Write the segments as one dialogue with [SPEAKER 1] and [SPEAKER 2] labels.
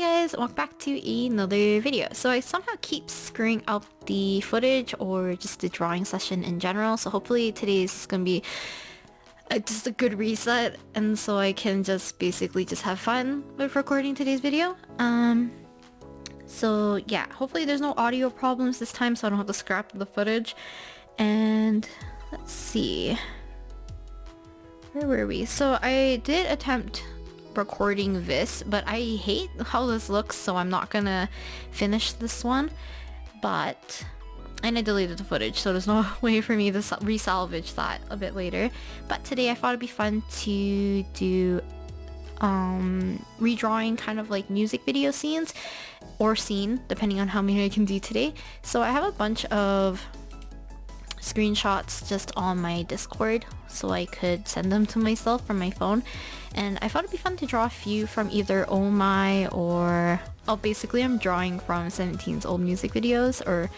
[SPEAKER 1] guys, welcome back to another video. So I somehow keep screwing up the footage or just the drawing session in general, so hopefully today's gonna be just a good reset, and so I can just basically just have fun with recording today's video. So yeah, hopefully there's no audio problems this time, so I don't have to scrap the footage. And let's see, where were we? So I did attempt recording this, but I hate how this looks, so I'm not gonna finish this one. And I deleted the footage, so there's no way for me to resalvage that a bit later. But today I thought it'd be fun to do redrawing kind of like music video scenes, or scene, depending on how many I can do today. So I have a bunch of screenshots just on my Discord, so I could send them to myself from my phone, and I thought it'd be fun to draw a few from either Oh My or basically I'm drawing from 17's old music videos or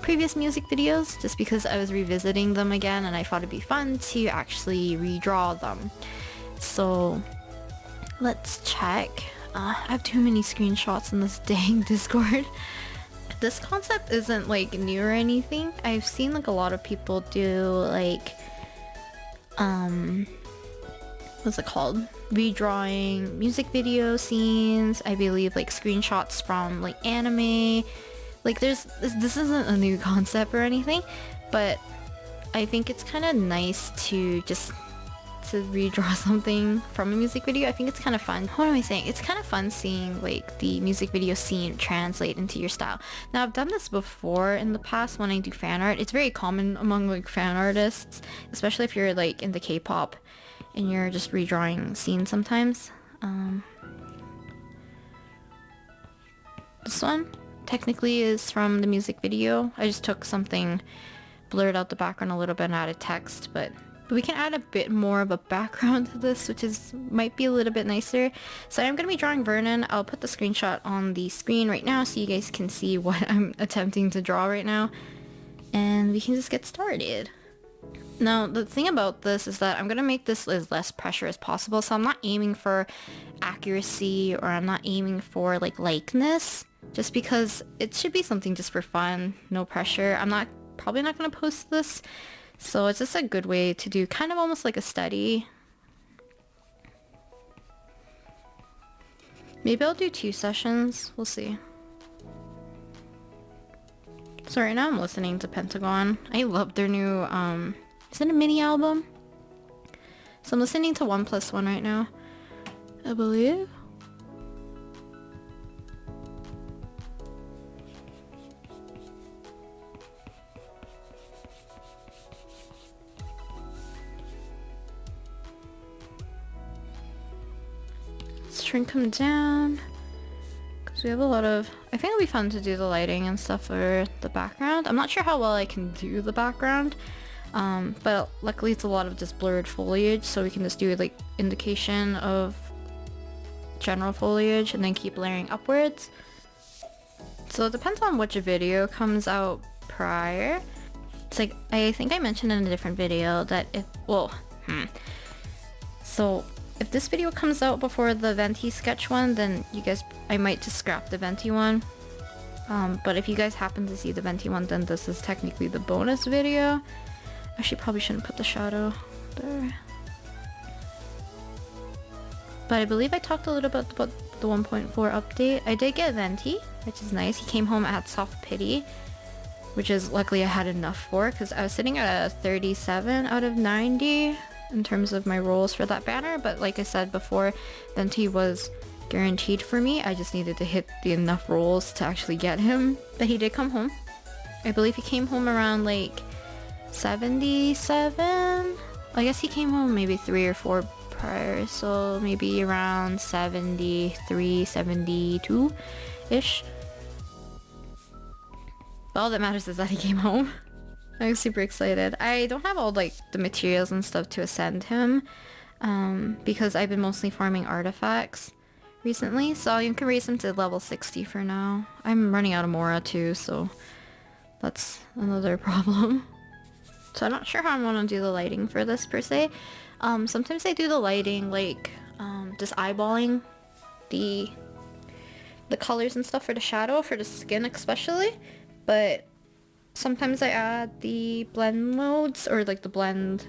[SPEAKER 1] previous music videos, just because I was revisiting them again and I thought it'd be fun to actually redraw them. So let's check. I have too many screenshots in this dang Discord. This concept isn't like new or anything. I've seen like a lot of people do like what's it called, redrawing music video scenes, I believe, like screenshots from like anime. Like this isn't a new concept or anything, but I think it's kind of nice to just redraw something from a music video. I think it's kind of fun. What am I saying? It's kind of fun seeing like the music video scene translate into your style. Now I've done this before in the past when I do fan art. It's very common among like fan artists, especially if you're like into K-pop and you're just redrawing scenes sometimes. This one technically is from the music video. I just took something, blurred out the background a little bit and added text, but we can add a bit more of a background to this, which might be a little bit nicer. So I'm going to be drawing Vernon. I'll put the screenshot on the screen right now so you guys can see what I'm attempting to draw right now, and we can just get started. Now the thing about this is that I'm going to make this as less pressure as possible, so I'm not aiming for accuracy or I'm not aiming for like likeness, just because it should be something just for fun, no pressure. I'm probably not going to post this, so it's just a good way to do kind of almost like a study. Maybe I'll do 2 sessions, we'll see. So right now I'm listening to Pentagon. I love their new, is it a mini album? So I'm listening to 1+1 right now, I believe. Shrink them down because we have a lot of, I think it'll be fun to do the lighting and stuff for the background. I'm not sure how well I can do the background, but luckily it's a lot of just blurred foliage, so we can just do like indication of general foliage and then keep layering upwards. So it depends on which video comes out prior. It's like, I think I mentioned in a different video that so if this video comes out before the Venti sketch one, then I might just scrap the Venti one. But if you guys happen to see the Venti one, then this is technically the bonus video. Actually, probably shouldn't put the shadow there. But I believe I talked a little bit about the 1.4 update. I did get Venti, which is nice. He came home at Soft Pity, which is luckily I had enough for, because I was sitting at a 37 out of 90 in terms of my rolls for that banner, but like I said before, Venti was guaranteed for me. I just needed to hit the enough rolls to actually get him. But he did come home. I believe he came home around like 77. I guess he came home maybe 3 or 4 prior, so maybe around 73, 72-ish. But all that matters is that he came home. I'm super excited. I don't have all like the materials and stuff to ascend him, because I've been mostly farming artifacts recently, so you can raise him to level 60 for now. I'm running out of Mora too, so that's another problem. So I'm not sure how I want to do the lighting for this per se. Sometimes I do the lighting like just eyeballing the the colors and stuff for the shadow, for the skin especially, but sometimes I add the blend modes, or like the blend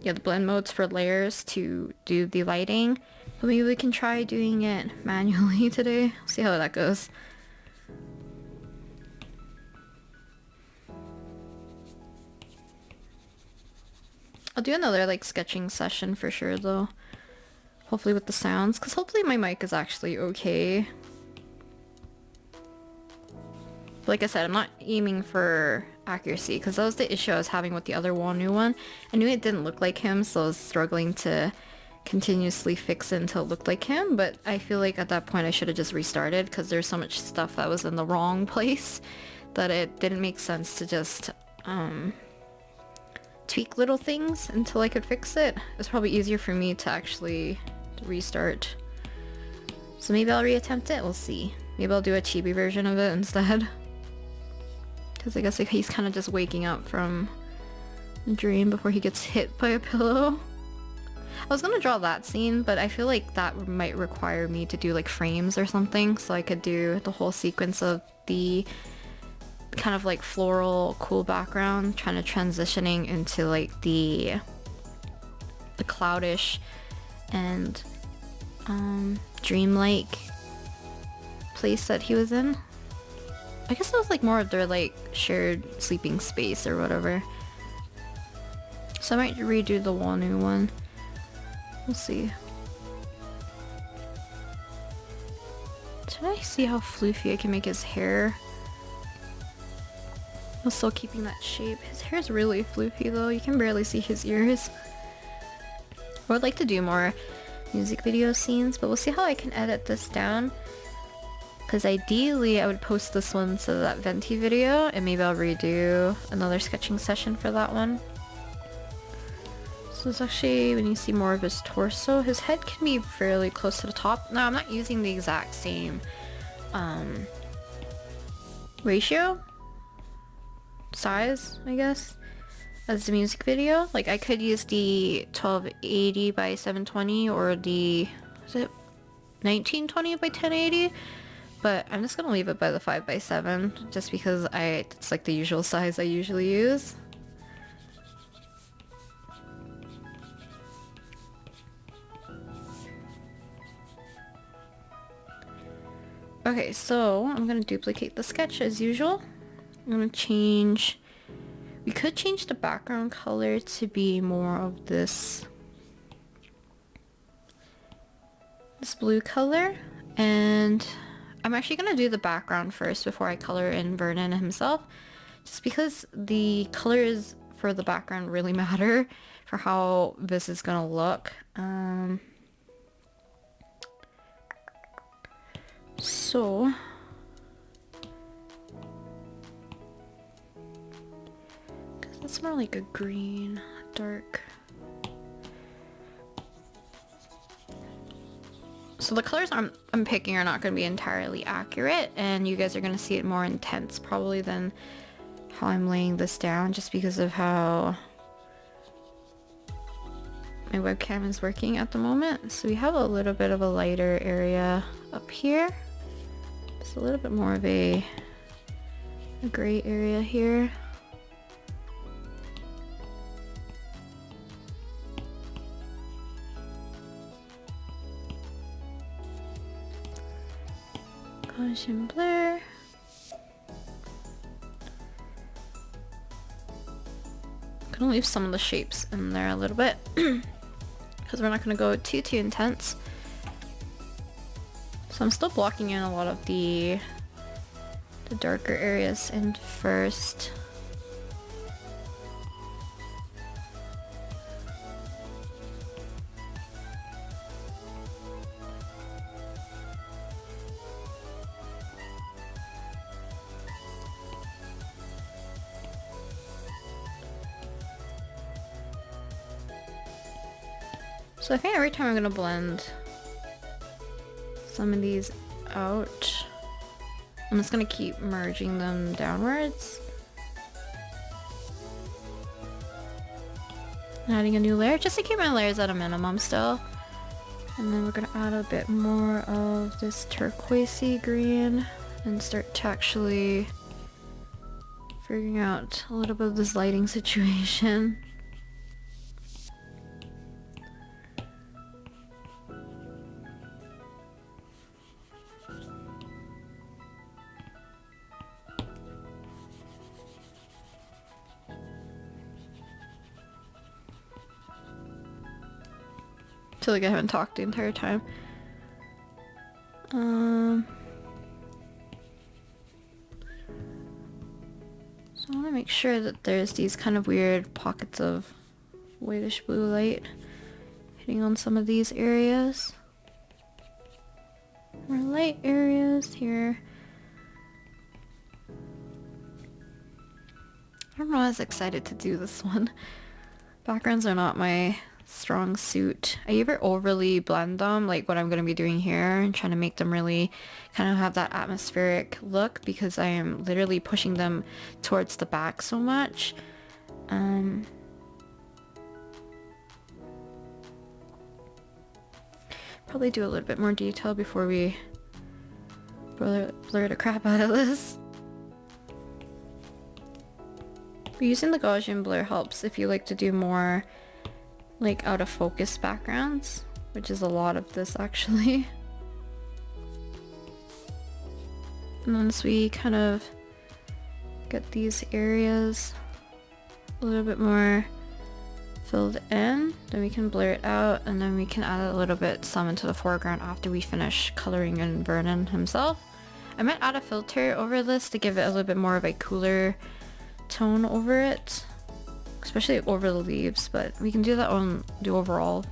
[SPEAKER 1] modes for layers to do the lighting. But maybe we can try doing it manually today. See how that goes. I'll do another like sketching session for sure though. Hopefully with the sounds, because hopefully my mic is actually okay. But like I said, I'm not aiming for accuracy, because that was the issue I was having with the other Wonu one. I knew it didn't look like him, so I was struggling to continuously fix it until it looked like him, but I feel like at that point I should have just restarted, because there's so much stuff that was in the wrong place that it didn't make sense to just tweak little things until I could fix it. It's probably easier for me to actually restart. So maybe I'll reattempt it, we'll see. Maybe I'll do a chibi version of it instead. Because I guess like he's kind of just waking up from a dream before he gets hit by a pillow. I was gonna draw that scene, but I feel like that might require me to do like frames or something, so I could do the whole sequence of the kind of like floral cool background trying to transitioning into like the cloudish and dreamlike place that he was in. I guess it was like more of their like shared sleeping space or whatever. So I might redo the Wonu one. We'll see. Should I see how floofy I can make his hair? While still keeping that shape. His hair's really floofy though, you can barely see his ears. I would like to do more music video scenes, but we'll see how I can edit this down. Because ideally I would post this one to that Venti video, and maybe I'll redo another sketching session for that one. So it's actually, when you see more of his torso, his head can be fairly close to the top. Now I'm not using the exact same ratio, size, I guess, as the music video. Like I could use the 1280 by 720 or the, is it 1920 by 1080? But I'm just gonna leave it by the 5x7 just because it's like the usual size I usually use. Okay, so I'm gonna duplicate the sketch as usual. I'm gonna change, we could change the background color to be more of this blue color, and I'm actually gonna do the background first before I color in Vernon himself, just because the colors for the background really matter for how this is gonna look. So that's more like a green, dark. So the colors I'm picking are not going to be entirely accurate, and you guys are going to see it more intense probably than how I'm laying this down, just because of how my webcam is working at the moment. So we have a little bit of a lighter area up here. It's a little bit more of a gray area here. Gaussian blur. I'm gonna leave some of the shapes in there a little bit because we're not gonna go too intense. So I'm still blocking in a lot of the darker areas in first. So I think every time I'm gonna blend some of these out, I'm just gonna keep merging them downwards. Adding a new layer, just to keep my layers at a minimum still. And then we're gonna add a bit more of this turquoisey green and start to actually figuring out a little bit of this lighting situation. I feel like I haven't talked the entire time. So I want to make sure that there's these kind of weird pockets of whitish blue light hitting on some of these areas. More light areas here. I'm not as excited to do this one. Backgrounds are not my strong suit. I either overly blend them, like what I'm going to be doing here, and trying to make them really kind of have that atmospheric look because I am literally pushing them towards the back so much. Probably do a little bit more detail before we blur the crap out of this. But using the Gaussian blur helps if you like to do more like out of focus backgrounds, which is a lot of this actually. And once we kind of get these areas a little bit more filled in, then we can blur it out, and then we can add a little bit some into the foreground after we finish coloring in Vernon himself. I might add a filter over this to give it a little bit more of a cooler tone over it, especially over the leaves, but we can do that on the overall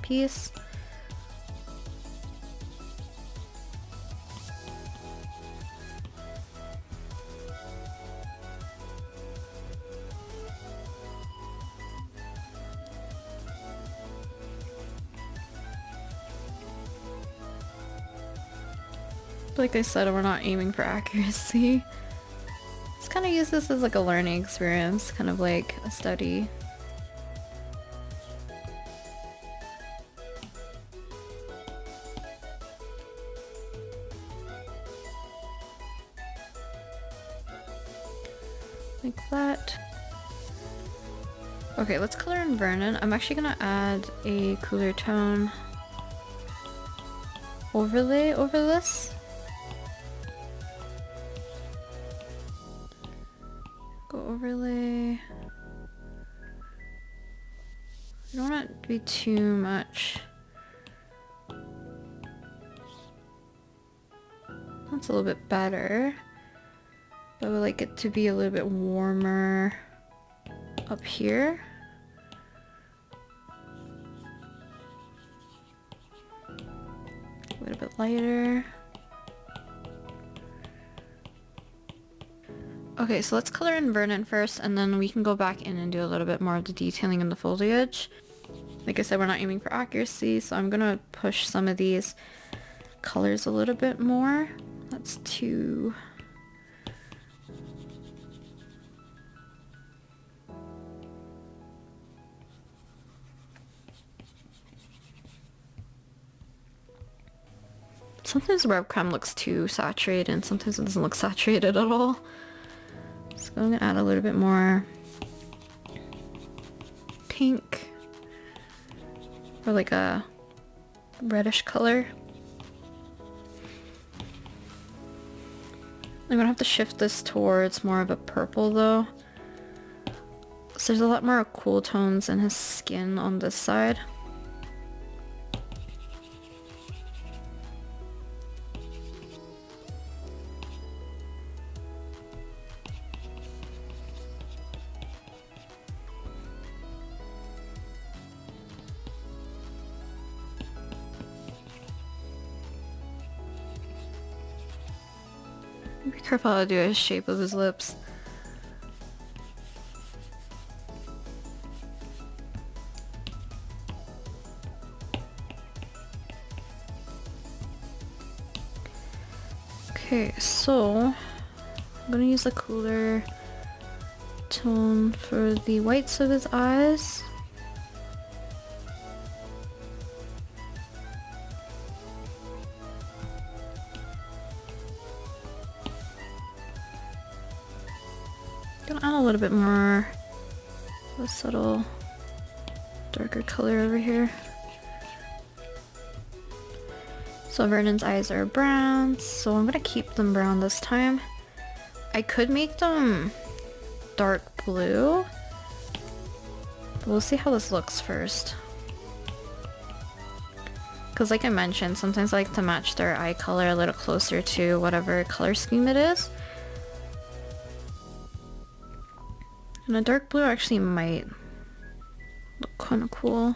[SPEAKER 1] piece. Like I said, we're not aiming for accuracy. Just kind of use this as like a learning experience, kind of like a study. Like that. Okay, let's color in Vernon. I'm actually gonna add a cooler tone overlay over this. Go overlay. I don't want it to be too much. That's a little bit better. But I would like it to be a little bit warmer up here. A little bit lighter. Okay, so let's color in Vernon first, and then we can go back in and do a little bit more of the detailing in the foliage. Like I said, we're not aiming for accuracy, so I'm gonna push some of these colors a little bit more. That's two. Sometimes the breadcrumb looks too saturated, and sometimes it doesn't look saturated at all. So I'm gonna add a little bit more pink, or like a reddish color. I'm gonna have to shift this towards more of a purple though. So there's a lot more cool tones in his skin on this side. Be careful how to do the shape of his lips. Okay, so I'm gonna use a cooler tone for the whites of his eyes. gonna add a little bit more of a subtle darker color over here. So Vernon's eyes are brown, so I'm gonna keep them brown this time. I could make them dark blue, but we'll see how this looks first. Because like I mentioned, sometimes I like to match their eye color a little closer to whatever color scheme it is. And a dark blue actually might look kind of cool.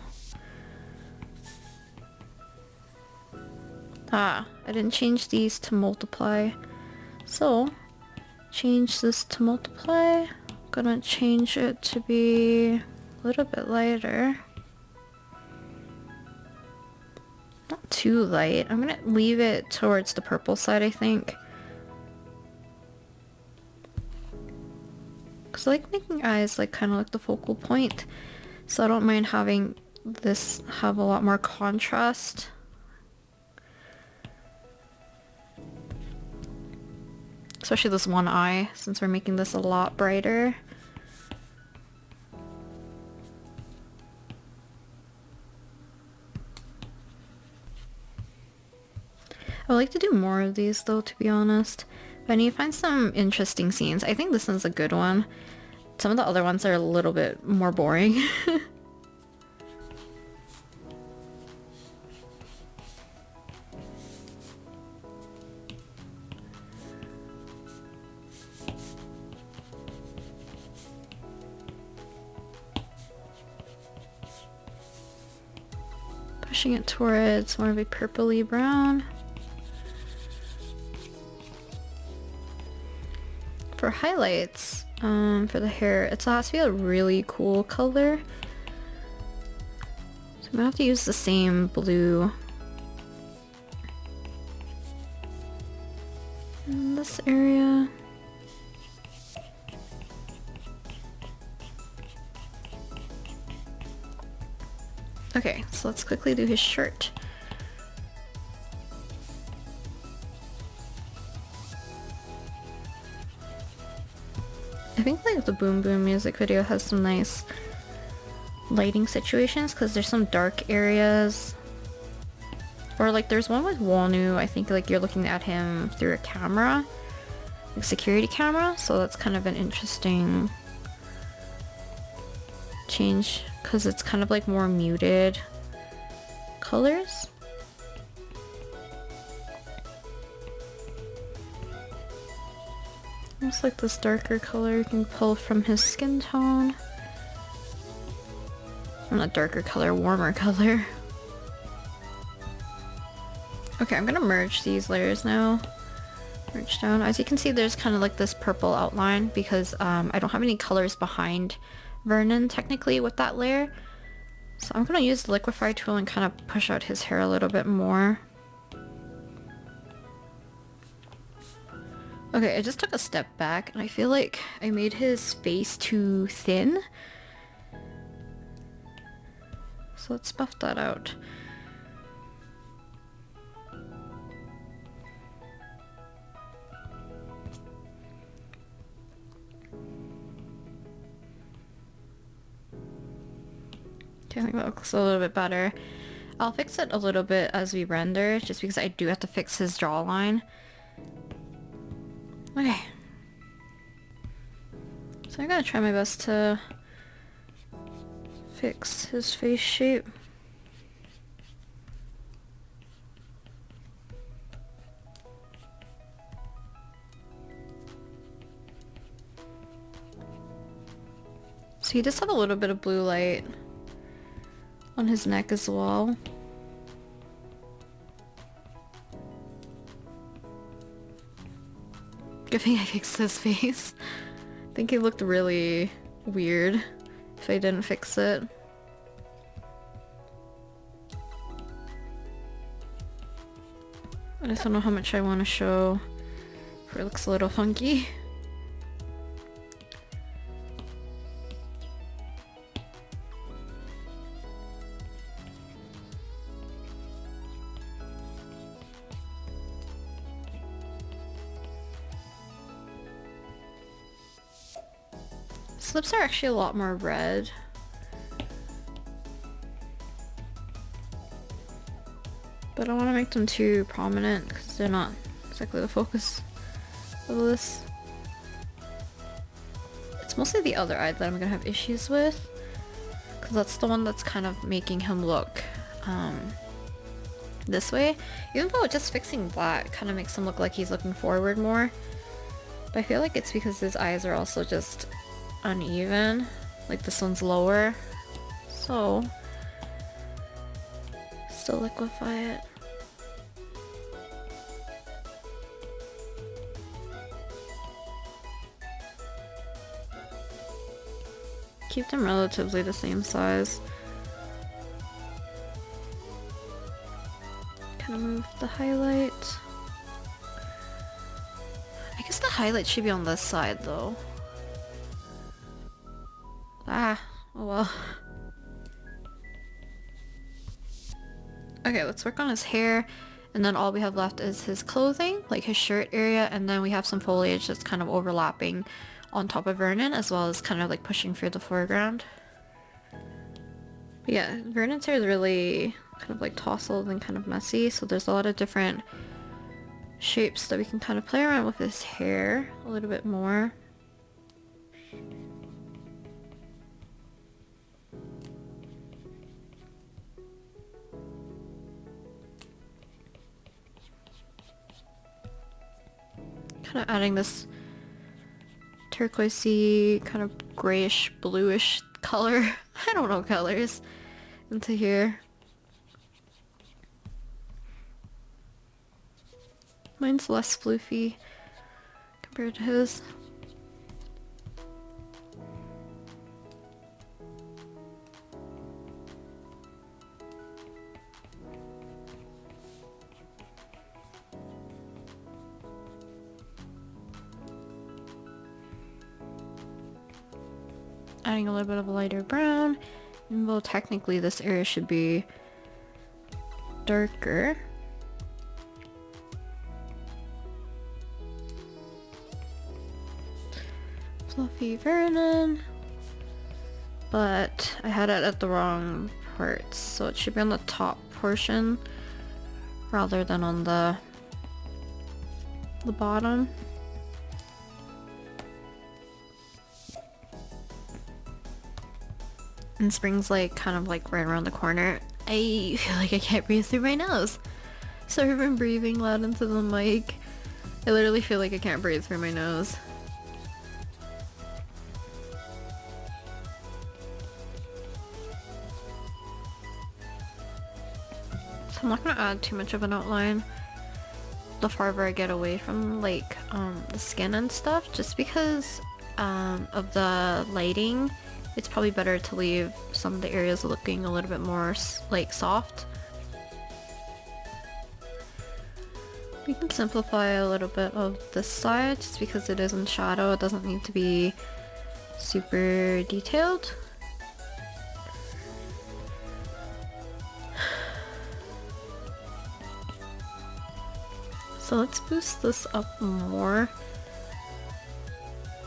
[SPEAKER 1] Ah, I didn't change these to multiply. So, change this to multiply. Gonna change it to be a little bit lighter. Not too light. I'm gonna leave it towards the purple side, I think. Because I like making eyes like kind of like the focal point. So I don't mind having this have a lot more contrast. Especially this one eye, since we're making this a lot brighter. I would like to do more of these though, to be honest. But I need to find some interesting scenes. I think this one's a good one. Some of the other ones are a little bit more boring. Pushing it towards more of a purpley brown. For highlights, for the hair, it has to be a really cool color. So I'm gonna have to use the same blue in this area. Okay, so let's quickly do his shirt. I think like the Boom Boom music video has some nice lighting situations because there's some dark areas. Or like there's one with Walnu, I think like you're looking at him through a camera, like security camera, so that's kind of an interesting change because it's kind of like more muted colors. Almost like this darker color you can pull from his skin tone. Or not darker color, warmer color. Okay, I'm gonna merge these layers now. Merge down. As you can see, there's kind of like this purple outline because I don't have any colors behind Vernon technically with that layer. So I'm gonna use the liquify tool and kind of push out his hair a little bit more. Okay, I just took a step back and I feel like I made his face too thin. So let's buff that out. Okay, I think that looks a little bit better. I'll fix it a little bit as we render, just because I do have to fix his jawline. Okay. So I'm gonna try my best to fix his face shape. So he does have a little bit of blue light on his neck as well. Good thing I fixed his face. I think he looked really weird if I didn't fix it. I just don't know how much I want to show before it looks a little funky. lips are actually a lot more red. But I don't want to make them too prominent because they're not exactly the focus of this. It's mostly the other eye that I'm gonna have issues with, because that's the one that's kind of making him look this way. Even though just fixing black kind of makes him look like he's looking forward more. But I feel like it's because his eyes are also just uneven. Like this one's lower. So still liquefy it. Keep them relatively the same size. Kind of move the highlight. I guess the highlight should be on this side though. Ah, oh well. Okay, let's work on his hair, and then all we have left is his clothing, like his shirt area, and then we have some foliage that's kind of overlapping on top of Vernon, as well as kind of like pushing through the foreground. But yeah, Vernon's hair is really kind of like tousled and kind of messy, so there's a lot of different shapes that we can kind of play around with his hair a little bit more. Kind of adding this turquoisey, kind of grayish, bluish color. I don't know colors into here. Mine's less floofy compared to his. Adding a little bit of a lighter brown, and well, technically this area should be darker. Fluffy Vernon, but I had it at the wrong parts, so it should be on the top portion rather than on the bottom. And spring's like kind of like right around the corner. I feel like I can't breathe through my nose. Sorry if I'm breathing loud into the mic. I literally feel like I can't breathe through my nose. So I'm not gonna add too much of an outline the farther I get away from like the skin and stuff, just because of the lighting. It's probably better to leave some of the areas looking a little bit more like soft. We can simplify a little bit of this side just because it is in shadow. It doesn't need to be super detailed. So let's boost this up more.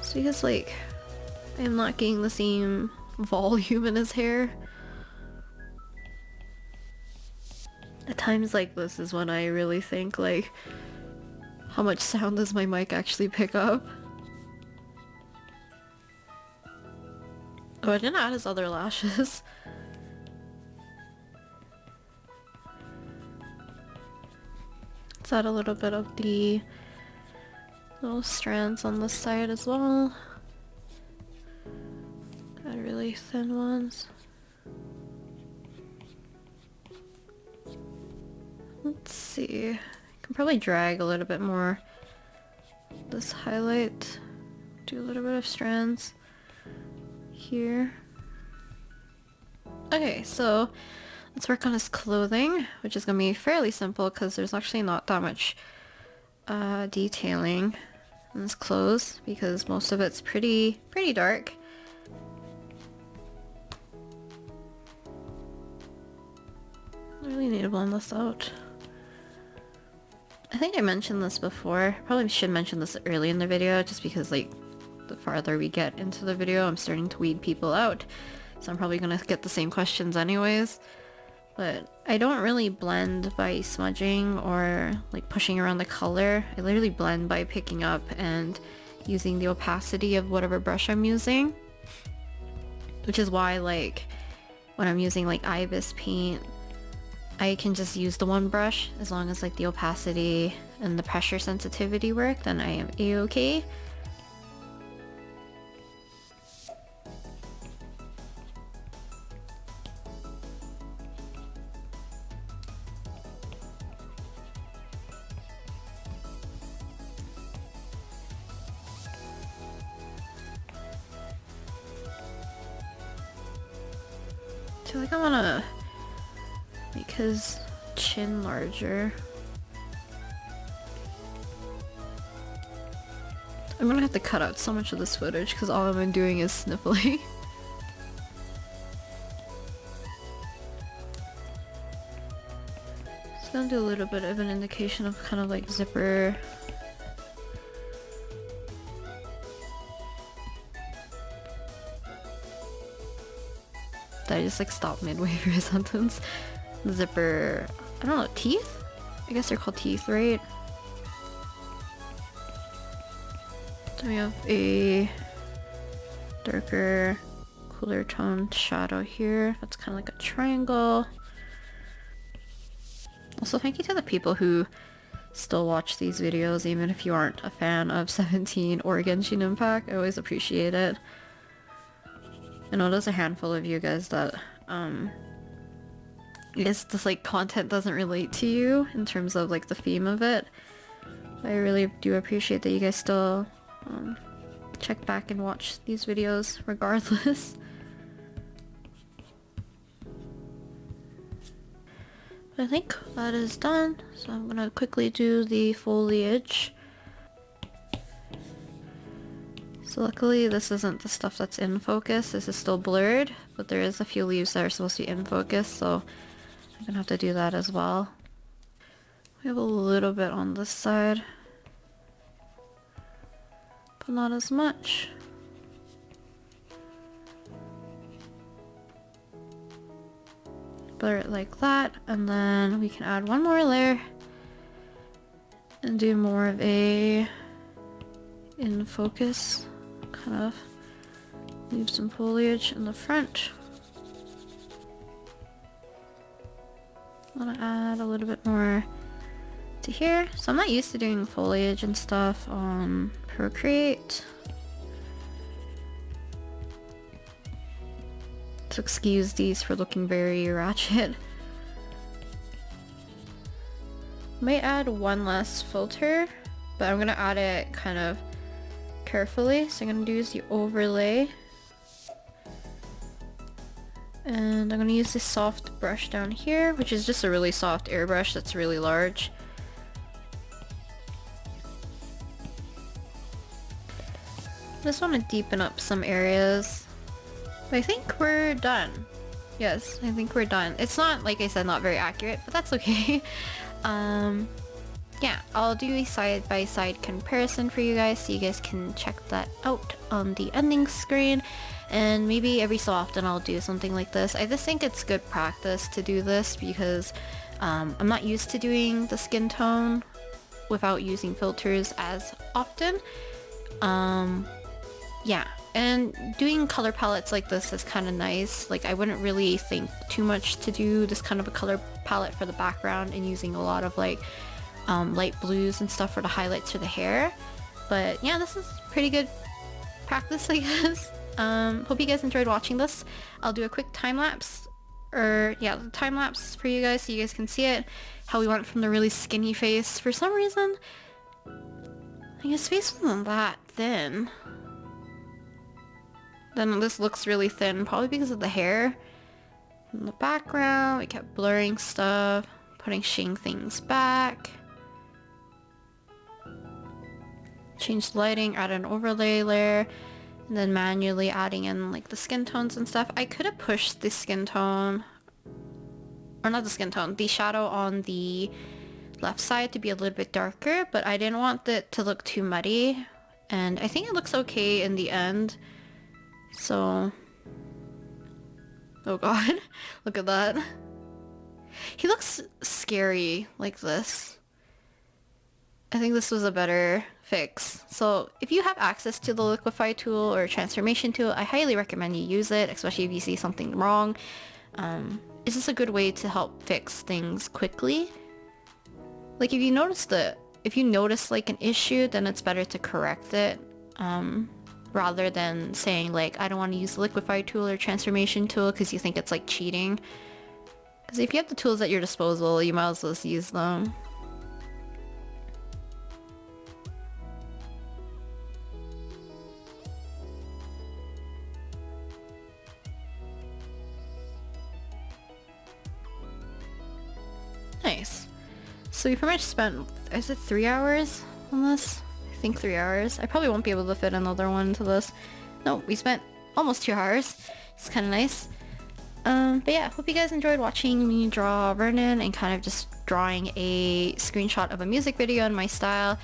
[SPEAKER 1] So because like I'm not getting the same volume in his hair. At times like this is when I really think like, how much sound does my mic actually pick up? Oh, I didn't add his other lashes. Let's add a little bit of the little strands on this side as well. Add really thin ones. Let's see. I can probably drag a little bit more this highlight. Do a little bit of strands here. Okay, so let's work on his clothing, which is gonna be fairly simple because there's actually not that much detailing in his clothes because most of it's pretty dark. I really need to blend this out. I think I mentioned this before. Probably should mention this early in the video just because like the farther we get into the video, I'm starting to weed people out. So I'm probably gonna get the same questions anyways. But I don't really blend by smudging or like pushing around the color. I literally blend by picking up and using the opacity of whatever brush I'm using. Which is why like when I'm using like Ibis paint, I can just use the one brush as long as like the opacity and the pressure sensitivity work, then I am a-okay. I feel like I wanna make his chin larger. I'm gonna have to cut out so much of this footage because all I've been doing is sniffling. Just gonna do a little bit of an indication of kind of like zipper. Did I just like stop midway through a sentence? Zipper, I don't know, teeth? I guess they're called teeth, right? Then we have a darker, cooler toned shadow here. That's kind of like a triangle. Also, thank you to the people who still watch these videos, even if you aren't a fan of 17 or Genshin Impact. I always appreciate it. I know there's a handful of you guys that, I guess this like content doesn't relate to you in terms of like the theme of it. I really do appreciate that you guys still check back and watch these videos regardless. But I think that is done, so I'm gonna quickly do the foliage. So luckily this isn't the stuff that's in focus, this is still blurred, but there is a few leaves that are supposed to be in focus, so I'm gonna have to do that as well. We have a little bit on this side, but not as much. Blur it like that, and then we can add one more layer and do more of a in focus. Kind of leave some foliage in the front. I'm gonna add a little bit more to here. So I'm not used to doing foliage and stuff on Procreate. So excuse these for looking very ratchet. Might add one less filter, but I'm gonna add it kind of carefully. So I'm gonna use the overlay, and I'm gonna use this soft brush down here, which is just a really soft airbrush that's really large. I just want to deepen up some areas. But I think we're done. Yes, I think we're done. It's not, like I said, not very accurate, but that's okay. Yeah, I'll do a side-by-side comparison for you guys so you guys can check that out on the ending screen. And maybe every so often I'll do something like this. I just think it's good practice to do this because I'm not used to doing the skin tone without using filters as often. Yeah, and doing color palettes like this is kind of nice. Like I wouldn't really think too much to do this kind of a color palette for the background and using a lot of like light blues and stuff for the highlights for the hair. But yeah, this is pretty good practice, I guess. Hope you guys enjoyed watching this. I'll do a quick time lapse, or yeah, the time lapse for you guys so you guys can see it. How we went from the really skinny face. For some reason, his face wasn't that thin. Then this looks really thin, probably because of the hair. In the background, we kept blurring stuff, pushing things back. Change the lighting, add an overlay layer, and then manually adding in like the skin tones and stuff. I could have pushed the skin tone, or not the skin tone, the shadow on the left side to be a little bit darker, but I didn't want it to look too muddy and I think it looks okay in the end. So, oh god, look at that. He looks scary like this. I think this was a better fix. So if you have access to the liquify tool or transformation tool, I highly recommend you use it, especially if you see something wrong. It's just a good way to help fix things quickly. Like if you notice like an issue, then it's better to correct it, rather than saying like, I don't want to use the liquify tool or transformation tool because you think it's like cheating. Because if you have the tools at your disposal, you might as well just use them. Nice. So we pretty much spent, is it 3 hours on this? I think 3 hours. I probably won't be able to fit another one into this. No, we spent almost 2 hours. It's kind of nice. But yeah, hope you guys enjoyed watching me draw Vernon and kind of just drawing a screenshot of a music video in my style.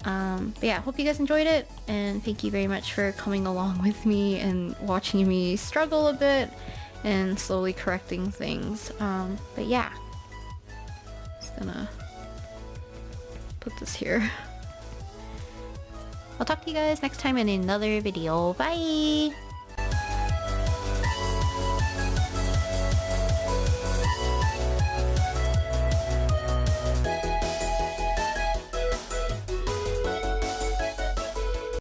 [SPEAKER 1] But yeah, hope you guys enjoyed it, and thank you very much for coming along with me and watching me struggle a bit and slowly correcting things. But yeah, just gonna put this here. I'll talk to you guys next time in another video. Bye!